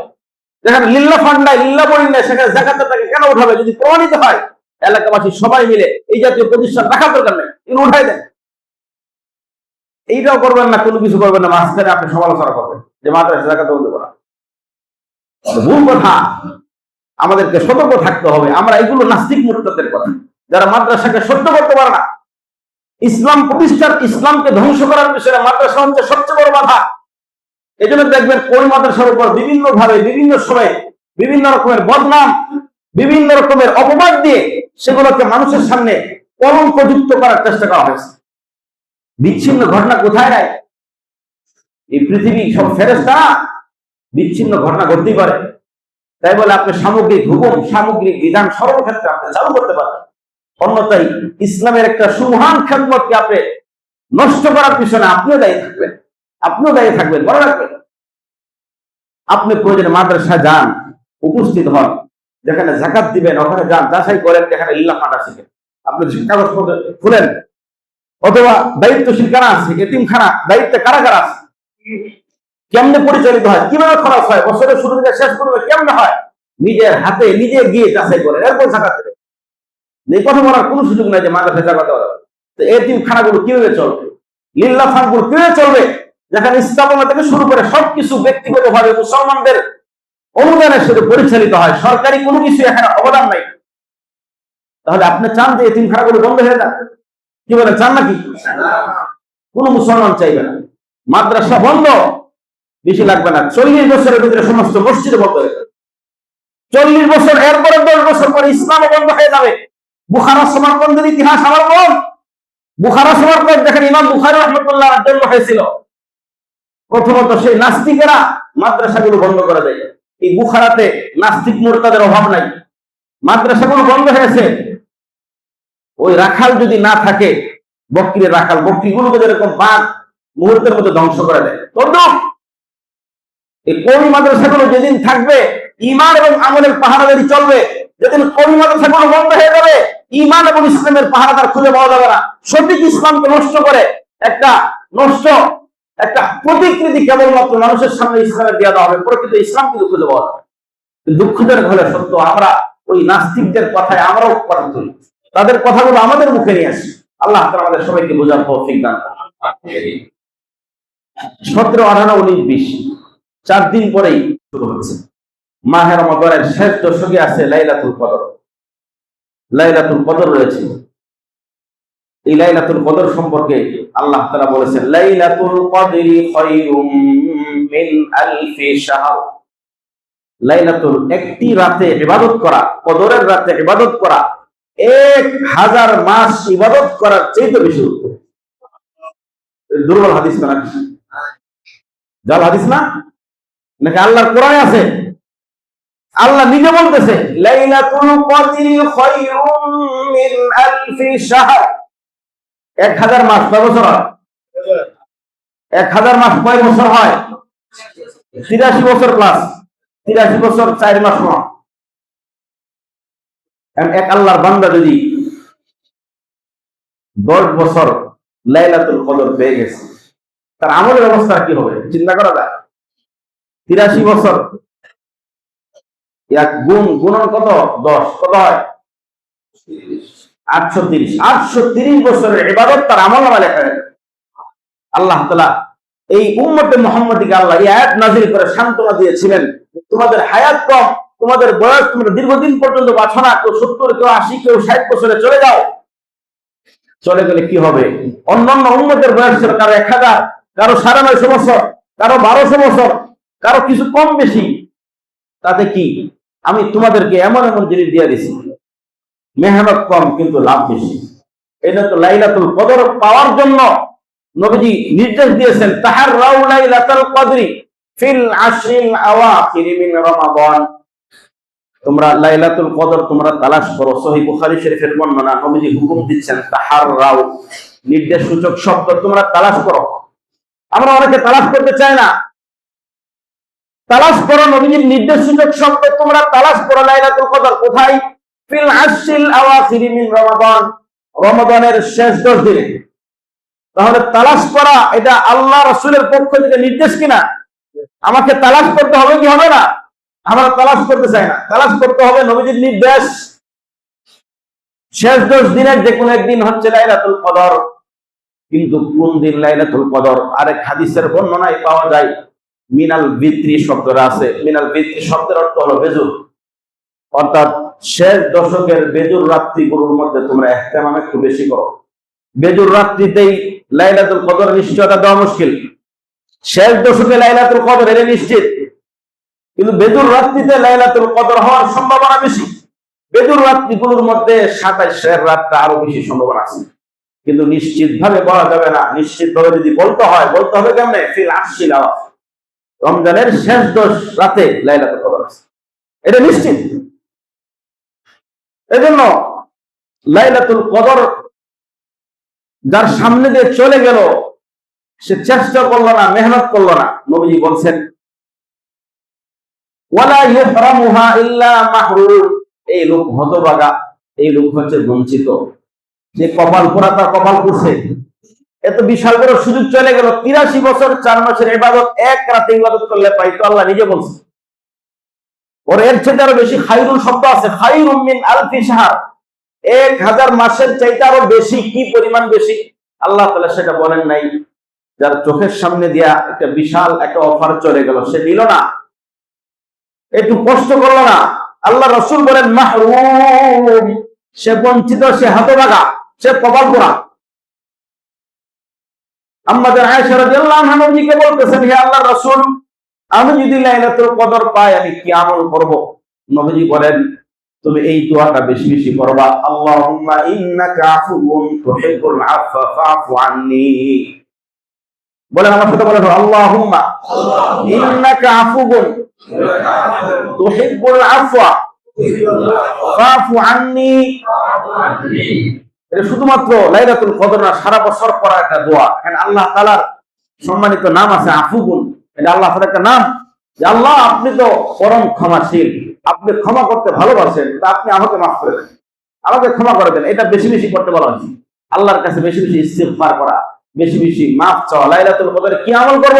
যেখানে লিল্লাহ ফান্ড নাই, লিল্লাহ বড়ি নাই, সেখানে যাকাতের টাকা কেন উঠাবে? যদি প্রমাণিত হয়, এলাকাবাসী সবাই মিলে এই জাতীয় প্রতিষ্ঠান রাখার দরকার নেই, এগুলো উঠাই দেন। এইটাও করবেন না, কোনো কিছু করবেন না, মাঝখানে আপনি সমালোচনা করবেন যে মাদ্রাসা যাকাত বন্ধ করা ভুল কথা। আমাদেরকে সতর্ক থাকতে হবে। আমরা এগুলো নাস্তিক মুরতাদের কথা, যারা মাদ্রাসাকে সহ্য করতে পারে না। ইসলাম প্রতিষ্ঠার, ইসলামকে ধ্বংস করার পিছনে মাদ্রাসা হচ্ছে সবচেয়ে বড় বাধা। এই জন্য দেখবেন কোন মাদ্রাসার উপর বিভিন্ন ভাবে বিভিন্ন সময়ে বিভিন্ন রকমের বদনাম, বিভিন্ন রকমের অপবাদ দিয়ে সেগুলোকে মানুষের সামনে কলঙ্কযুক্ত করার চেষ্টা করা হয়েছে। বিচ্ছিন্ন ঘটনা কোথায় নাই? এই পৃথিবী সব ফেরেশতা, বিচ্ছিন্ন ঘটনা ঘটতেই পারে। তাই বলে আপনি সামগ্রিক হুকুম, সামগ্রিক বিধান সর্বক্ষেত্রে আপনি চালু করতে পারেন। অন্যথায় ইসলামের একটা সুমহান খেদমতকে আপনি নষ্ট করার পিছনে আপনিও দায়ী থাকবেন, মনে রাখবেন। আপনি প্রয়োজনে মাদ্রাসায় যান, উপস্থিত হন, যেখানে যাকাত দিবেন ওখানে যান, যাচাই করেন যেখানে লিল্লাহ মাদ্রাসা শিখেন। আপনি কাগজপত্র খুলেন, অথবা দায়িত্বশীল কারা আছে, এতিমখানা দায়িত্বে কারা কারা আছে, কেমনে পরিচালিত হয়, কিভাবে খরচ হয়, বছরের শুরু থেকে শেষ পর্যন্ত কেমনে হয়, নিজের হাতে নিজে গিয়ে যাচাই করেন, এরপর যাকাত দেবেন। এই কথা বলার কোনো সুযোগ নাই যে মাদ্রাসায় যাকাত দেওয়া যাবে। তো এতিমখানাগুলো কিভাবে চলবে, লিল্লাহ ফান্ডগুলো কিভাবে চলবে, যেখানে স্থাপনা থেকে শুরু করে সবকিছু ব্যক্তিগতভাবে মুসলমানদের অনুদানের সাথে পরিচালিত হয়, সরকারি কোনো কিছু এখানে অবদান নাই। তাহলে আপনি চান যে এতিমখানাগুলো বন্ধ হয়ে যাক? কি বলেন, চান নাকি? কোন মুসলমান চাইবে না। মাদ্রাসা বন্ধ, বেশি লাগবে না, 40 বছরের ভিতরে সমস্ত মসজিদ বন্ধ হয়ে যাবে। 40 বছর, এরপরে 10 বছর পরে ইসলামও বন্ধ হয়ে যাবে। বুখারা সমরকন্দের ইতিহাস আমার বোন, বুখারা সমরকন্দ দেখেন ইমাম বুখারী রাহমাতুল্লাহ জন্ম হয়েছিল। প্রথমত সেই নাস্তিকেরা মাদ্রাসাগুলো বন্ধ করে দেয়। এই বুখারাতে নাস্তিক মুরতাদের অভাব নাই, মাদ্রাসাগুলো বন্ধ হয়েছে। ওই রাখাল যদি না থাকে, বকরির রাখাল, বকরিগুলোকে যেরকম বাঘ মুহূর্তের মধ্যে ধ্বংস করে দেয়, তদ্রুপ এই কওমি মাদ্রাসাগুলো যেদিন থাকবে, ঈমান এবং আমলের পাহারাদারি চলবে। যেদিন কওমি মাদ্রাসাগুলো বন্ধ হয়ে যাবে, ঈমান এবং ইসলামের পাহারাদার খুঁজে পাওয়া যাবে না। সঠিক ইসলামকে নষ্ট করে একটা প্রতিকৃতি কেবলমাত্র মানুষের সামনে ইসলামের দেওয়া দেওয়া হবে, প্রকৃত ইসলাম কিন্তু খুঁজে পাওয়া যাবে। দুঃখজনক হলে সত্য, আমরা ওই নাস্তিকদের কথায় আমরাও কথা তুলি, তাদের কথাগুলো আমাদের মুখে নিয়ে আসি। আল্লাহ তাআলা আমাদের সবাইকে বোঝার তৌফিক দান করুন। 17, 18, 19, 20 4 দিন পরেই শুরু হচ্ছে মাহে রমাদানের শেষ দশকে আছে লাইলাতুল কদর। লাইলাতুল কদর রয়েছে। এই লাইলাতুল কদর সম্পর্কে আল্লাহ তাআলা বলেছেন, লাইলাতুল কদরি খায়রুম মিন আলফি শাহর। লাইলাতুল, একটি রাতে ইবাদত করা, কদরের রাতে ইবাদত করা 1000 মাস ইবাদত করার চেয়ে বেশি উত্তম। দুর্বল হাদিস না, জাল হাদিস না, নাকি আল্লাহর কোরআনে আছে? আল্লাহ নিজে বলতেছে লাইলাতুল কদরি খায়রুম মিন আলফি শাহর। 1000 মাস কয় বছর হয়? 1000 মাস কয় বছর হয়? 83 বছর প্লাস 83 বছর 4 মাস নয়। এক আল্লাহর বান্দা যদি 10 বছর লাইলাতুল কদর পেয়ে গেছে, তার আমলের অবস্থা কি হবে চিন্তা করা যায়। 83 বছর, এক গুণন কত? 10, কত হয়? 830। 830 বছরের ইবাদত তার আমলনামায় লেখা হয়েছে। আল্লাহ তাআলা এই উম্মতে মুহাম্মাদীকে আল্লাহ এই আয়াত নাযিল করে সান্ত্বনা দিয়েছিলেন, তোমাদের হায়াত কম, তোমাদের বয়স, তোমরা দীর্ঘদিন পর্যন্ত বাঁচো না, কেউ 70, কেউ 80, কেউ 60 বছরে চলে যাও। চলে গেলে কি হবে? অন্যান্য উম্মতের বয়স ছিল কারো 1000, কারো 950 বছর, কারো 1200 বছর, কারো কিছু কম বেশি। তাতে কি, আমি তোমাদেরকে এমন এমন জিনিস দিয়ে দিছি, মেহনত কম কিন্তু লাভ বেশি। এটা তো লাইলাতুল কদর পাওয়ার জন্য নবীজি নির্দেশ দিয়েছেন, তাহাররাউ লাইলাতুল কদরি ফিল আশরিল আওয়াখির মিন রমাদান। তোমরা লাইলাতুল কদর তোমরা তালাশ করো। সহিহ বুখারী শরীফের বর্ণনা, নবীজি হুকুম দিচ্ছেন তাহাররাউ, নির্দেশ সূচক শব্দ, তোমরা তালাশ করো। আমরা অনেকে তালাশ করতে চাই না। তালাশ করো, নবীজির নির্দেশ সূচক শব্দ, তোমরা তালাশ করো লাইলাতুল কদর কোথায়? ফিল আশরিল আওয়াখির মিন রমাদান, রমাদানের শেষ 10 দিনে। তাহলে তালাশ করা এটা আল্লাহ রাসূলের পক্ষ থেকে নির্দেশ কিনা? আমাকে তালাশ করতে হবে কি হবে না? আমরা তালাশ করতে চাই না, তালাশ করতে হবে নবীজির নির্দেশ। শেষ 10 দিনের যে কোনো একদিন হচ্ছে লাইলাতুল কদর। কিন্তু কোন দিন লাইলাতুল কদর? আরেক হাদিসের বর্ণনায় পাওয়া যায়, মিনাল বিত্রি শব্দটা আছে। মিনাল বিত্রি শব্দের অর্থ হলো বেজুর, অর্থাৎ শেষ দশকের বেজুর রাত্রিগুলোর মধ্যে তোমরা ইহতিমাম একটু বেশি করো। বেজুর রাত্রিতেই লাইলাতুল কদর নিশ্চয়তা দেওয়া মুশকিল। শেষ দশকে লাইলাতুল কদর এর নিশ্চিত, কিন্তু বেজুর রাত্রিতে লাইলাতুল কদর হওয়ার সম্ভাবনা বেশি। বেজুর রাত্রিগুলোর মধ্যে 27 রাতটা আরো বেশি সম্ভাবনা আছে, কিন্তু নিশ্চিত ভাবে বলা যাবে না। নিশ্চিত ভাবে যদি বলতে হয়, বলতে হবে কেমনে? ফিল আশরিল আওয়াখির, রমজানের শেষ 10 রাতে লাইলাতুল কদর আছে, এটা নিশ্চিত। এজন্য লাইলাতুল কদর যার সামনে দিয়ে চলে গেল, সে চেষ্টা করলো না, মেহনত করলো না। নবীজি বলছেন ওয়ালা ইউহরামুহা ইল্লা মাহরুম, এই লোক হতভাগা, এই লোক হচ্ছে বঞ্চিত। যে কপাল পোড়া, তার কপাল পুড়ছে। এত বিশাল বড় সুযোগ চলে গেল। 83 বছর 4 মাসের ইবাদত এক রাতে ইবাদত করলে পাইতো। আল্লাহ নিজে বলছে। ওর এর চেয়ে আরো বেশি খায়রুল শব্দ আছে, খায়রুম মিন আলফি শাহর, 1000 মাসের চাইতে আরো বেশি। কি পরিমাণ বেশি আল্লাহ তাআলা সেটা বলেন নাই। যার চোখের সামনে দিয়া একটা বিশাল একটা অফার চলে গেল, সে নিল না, একটু কষ্ট করলো না। আল্লাহ রাসূল বলেন মাহরুম, সে বঞ্চিত, সে হতভাগা, সে কপাল পোড়া। আমাদের আয়েশা রাদিয়াল্লাহু আনহা নবীকে বলতেছেন, হে আল্লাহর রাসূল, আমি যদি লাইলাতুল কদর পাই আমি কি আমল করব? নবীজি বলেন, তুমি এই দোয়াটা বেশি বেশি করবা, আল্লাহুম্মা ইন্নাকা আফুউন তুহিব্বুল আফওয়া ফাআফু আন্নী। বলেন আমার সাথে বলেন, আল্লাহুম্মা ইন্নাকা আফুউন তুহিব্বুল আফওয়া ফাআফু আন্নী। এটা শুধুমাত্র লাইলাতুল কদর না, সারা বছর পড়া একটা দোয়া। এখানে আল্লাহ তাআলার সম্মানিত নাম আছে আফুগুন। এটা আল্লাহ তাআলার একটা নাম, যে আল্লাহ আপনি তো পরম ক্ষমাশীল, আপনি ক্ষমা করতে ভালোবাসেন, তা আপনি আমাকে মাফ করে দেন, আমাকে ক্ষমা করে দেন। এটা বেশি বেশি করতে বলা হয়েছে। আল্লাহর কাছে বেশি বেশি ইস্তিগফার করা, বেশি বেশি মাফ চাওয়া। লাইলাতুল কদরে কি আমল করব?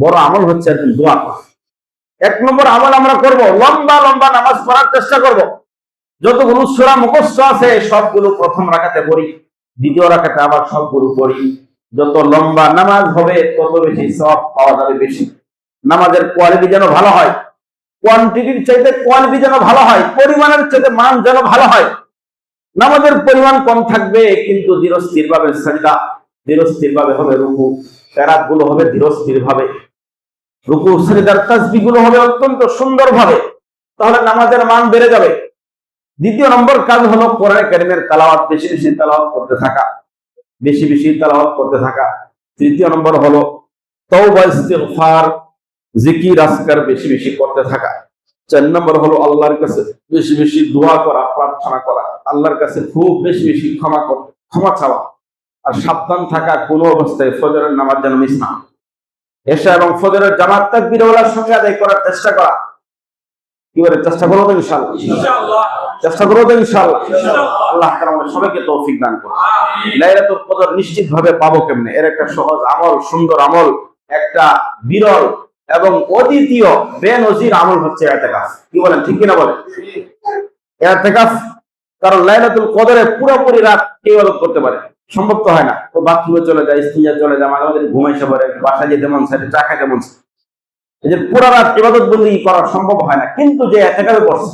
বড় আমল হচ্ছে একজন দোয়া করা। 1 নম্বর আমল আমরা করব, লম্বা লম্বা নামাজ পড়ার চেষ্টা করব। যতগুলো সূরা মুখস্থ আছে সবগুলো প্রথম রাকাতে পড়ি, দ্বিতীয় রাকাতে আবার সবগুলো পড়ি। যত লম্বা নামাজ হবে তত বেশি সওয়াব পাওয়া যাবে বেশি। নামাজের কোয়ালিটি যেন ভালো হয়, কোয়ান্টিটির চাইতে কোয়ালিটি যেন ভালো হয়, পরিমাণের চাইতে মান যেন ভালো হয়। নামাজের পরিমাণ কম থাকবে কিন্তু ধীরস্থির ভাবে সাজদা, ধীরস্থির ভাবে হবে রুকু, কেরাত গুলো হবে ধীরস্থির ভাবে, রুকু সাজদার তাসবিহ গুলো হবে অত্যন্ত সুন্দর ভাবে, তাহলে নামাজের মান বেড়ে যাবে। দ্বিতীয় নম্বর কাজ হলো কোরআন কারীমের তেলাওয়াত, বেশি বেশি তেলাওয়াত করতে থাকা, বেশি বেশি তেলাওয়াত করতে থাকা। তৃতীয় নম্বর হলো তওবা ইস্তিগফার, জিকির আজকার বেশি বেশি করতে থাকা। 4 নম্বর হলো আল্লাহর কাছে বেশি বেশি দোয়া করা, প্রার্থনা করা, আল্লাহর কাছে খুব বেশি বেশি ক্ষমা চাওয়া। আর সাবধান থাকা, কোনো অবস্থায় ফজরের নামাজ যেন মিস না। এশা এবং ফজরের জামাত তাকবীরের সঙ্গে আদায় করার চেষ্টা করা। কি বলে, চেষ্টা করবো তো ইনশাআল্লাহ, চেষ্টা করবো তো ইনশাআল্লাহ। আল্লাহ তাআলা আমাদের সবাইকে তৌফিক দান করুন। লাইলাতুল কদর নিশ্চিত ভাবে পাবো কেমনে? এর একটা সহজ আমল, সুন্দর আমল, একটা বিরল এবং অদ্বিতীয় বেনজির আমল হচ্ছে ইতিকাফ। কি বলেন, ঠিক কিনা বলেন? ইতিকাফ, কারণ লাইলাতুল কদরে পুরোপুরি রাত কেউ ইবাদত করতে পারে, সম্ভব তো হয় না। তো বাথরুমে চলে যায়, স্ত্রীরা চলে যায়, মাঝে মাঝে ঘুমাইতে পারে, বাসায় যেতে মন চায়, চা খাইতে মন চায়, এই যে পুরো রাত ইবাদত বন্দেগী করা সম্ভব হয় না। কিন্তু যে ইতিকাফে পড়ছে,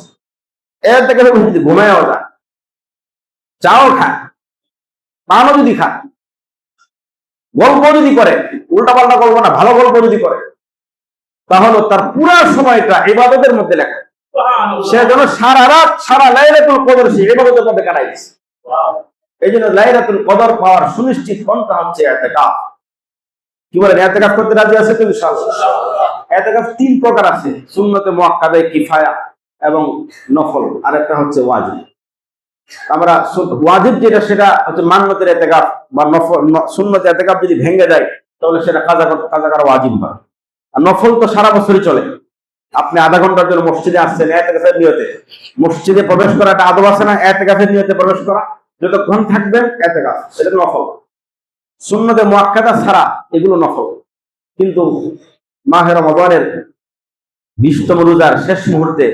ইতিকাফে বসে যদি ঘুমায়ও যায়, চাও খায়, পানও যদি খায়, গল্প যদি করে, উল্টা পাল্টা গল্প না, ভালো গল্প যদি করে, তাহলে তার পুরো সময়টা ইবাদতের মধ্যে লেখা। সে যেন সারা রাত, সারা লাইলাতুল কদর সে ইবাদতের মধ্যে কাটাই দিচ্ছে। এই জন্য লাইলাতুল কদর পাওয়ার সুনিশ্চিত পন্থা হচ্ছে ইতিকাফ। কি বলেন, ইতিকাফ করতে রাজি আছে তো ইনশাআল্লাহ? ইতিকাফ 3 প্রকার আছে, সুন্নতে মুআক্কাদা, কিফায়া এবং নফল, আর একটা হচ্ছে ওয়াজিব। আমরা ওয়াজিব যেটা, সেটা হচ্ছে মান্নতের ইতিকাফ বা নফল। সুন্নতে ইতিকাফ যদি ভেঙে যায় তাহলে সেটা কাজা করা ওয়াজিব হয়। আর নফল তো সারা বছরই চলে। আপনি আধা ঘন্টার জন্য মসজিদে আসছেন ইতিকাফের নিয়তে, মসজিদে প্রবেশ করা একটা আদব আছে না, ইতিকাফের নিয়তে প্রবেশ করা, যতক্ষণ থাকবেন ইতিকাফ, এটা নফল। সুন্নতে মুআক্কাদা ছাড়া এগুলো নফল। কিন্তু মাহে রমজানের 20তম রোজার শেষ মুহূর্তে,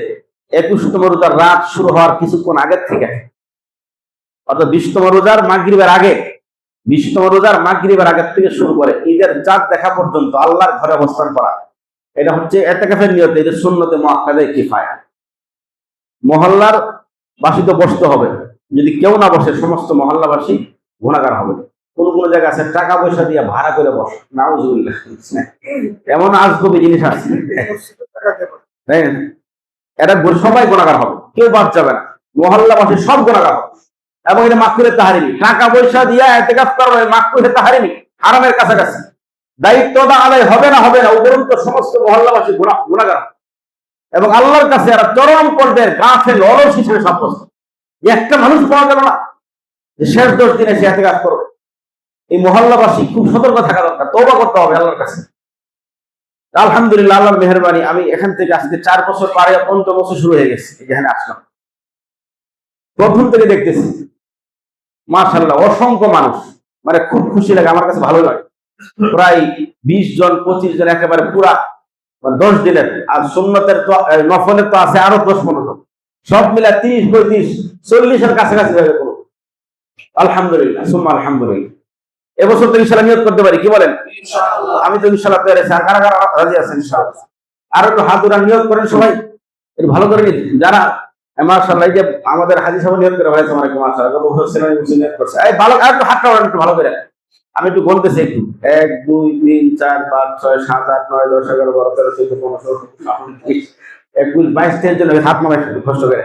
21তম রোজার রাত শুরু হওয়ার কিছুক্ষণ আগের থেকে, অর্থাৎ 20তম রোজার মাগরিবের আগে, 20তম রোজার মাগরিবের আগের থেকে শুরু করে ঈদের চাঁদ দেখা পর্যন্ত আল্লাহর ঘরে অবস্থান করা, এটা হচ্ছে ইতিকাফের নিয়তে। এটা সুন্নতে মুআক্কাদা কিফায়া। মহল্লার বাসী তো বসতে হবে, যদি কেউ না বসে সমস্ত মহল্লাবাসী গুনাহগার হবে। কোন কোন জায়গা আছে টাকা পয়সা দিয়ে ভাড়া করে বসে, নাউজুবিল্লাহ, এমন আজগবি জিনিস আছে, এটা সবাই গুনাহগার হবে, কেউ বাদ যাবে না, মহল্লাবাসী সব গুনাহগার হবে। এবং এটা মাকরুহে তাহরিমি, টাকা পয়সা দিয়ে ইতিকাফ করবে মাকরুহে তাহরিমি, হারামের কাছাকাছি। দায়িত্বটা আদায় হবে না উপরন্ত সমস্ত মহল্লাবাসী গুনাহগার এবং আল্লাহর কাছে এরা চরম পর্যায়ের গাফেল, অলস হিসেবে সাব্যস্ত। একটা মানুষ পাওয়া গেল না যে শেষ 10 দিনে সে ইতিকাফ করবে। এই মহল্লাবাসী খুব সতর্ক থাকা দরকার, তওবা করতে হবে আল্লাহর কাছে। আলহামদুলিল্লাহ, আল্লাহর মেহেরবানি, আমি এখান থেকে আজকে 4 বছর পারে 5 বছর শুরু হয়ে গেছে। এখানে আসলাম, প্রথম থেকে দেখতেছি মাশাআল্লাহ অসংখ্য মানুষ, মানে খুব খুশি লাগে, আমার কাছে ভালো লাগে। প্রায় 20 জন 25 জন একেবারে পুরা 10 দিনের, আর সুন্নতের তো নফলের তো আছে আরো 10-15 জন, সব মিলা 30-35-40 এর কাছাকাছি হয়ে গেল। আলহামদুলিল্লাহ সুম্মা আলহামদুলিল্লাহ। এবছর তো ইনশাআল্লাহ নিয়ত করতে পারি, কি বলেন? ইনশাআল্লাহ। আমি তো ইনশাআল্লাহ তৈরি আছি, আর কারা কারা রাজি আছেন ইনশাআল্লাহ? আর একটু হাত উঠান, নিয়ত করেন সবাই, একটু ভালো করে নিন। যারা মাশাআল্লাহ, এই যে আমাদের হাজী সাহেব নিয়ত করে ভাই, তোমার মাশাআল্লাহ হোসেন নিয়ত করছে, এই ভালো, আর একটু হাতটা উঠান একটু ভালো করে। আমি একটু গুনতেছি একটু, 1 2 3 4 5 6 7 8 9 10 11 12 13 14 15 21 22 জন হাত মারা কষ্ট করে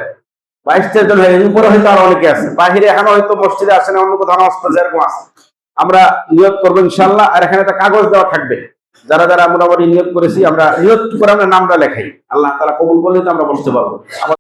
22 জন হয়ে উপরে হয়তো আরো অনেকে আছে, বাহিরে এখনো হয়তো মসজিদে আসে না, অন্য কোথাও নামাজ পড়ছে এরকম আছে। আমরা নিয়ত করবো ইনশাআল্লাহ, আর এখানে একটা কাগজ দেওয়া থাকবে, যারা যারা মোটামুটি নিয়ত করেছি, আমরা নিয়ত করে আমরা নামটা লেখাই, আল্লাহ তাআলা কবুল করলে তো আমরা বসতে পারবো।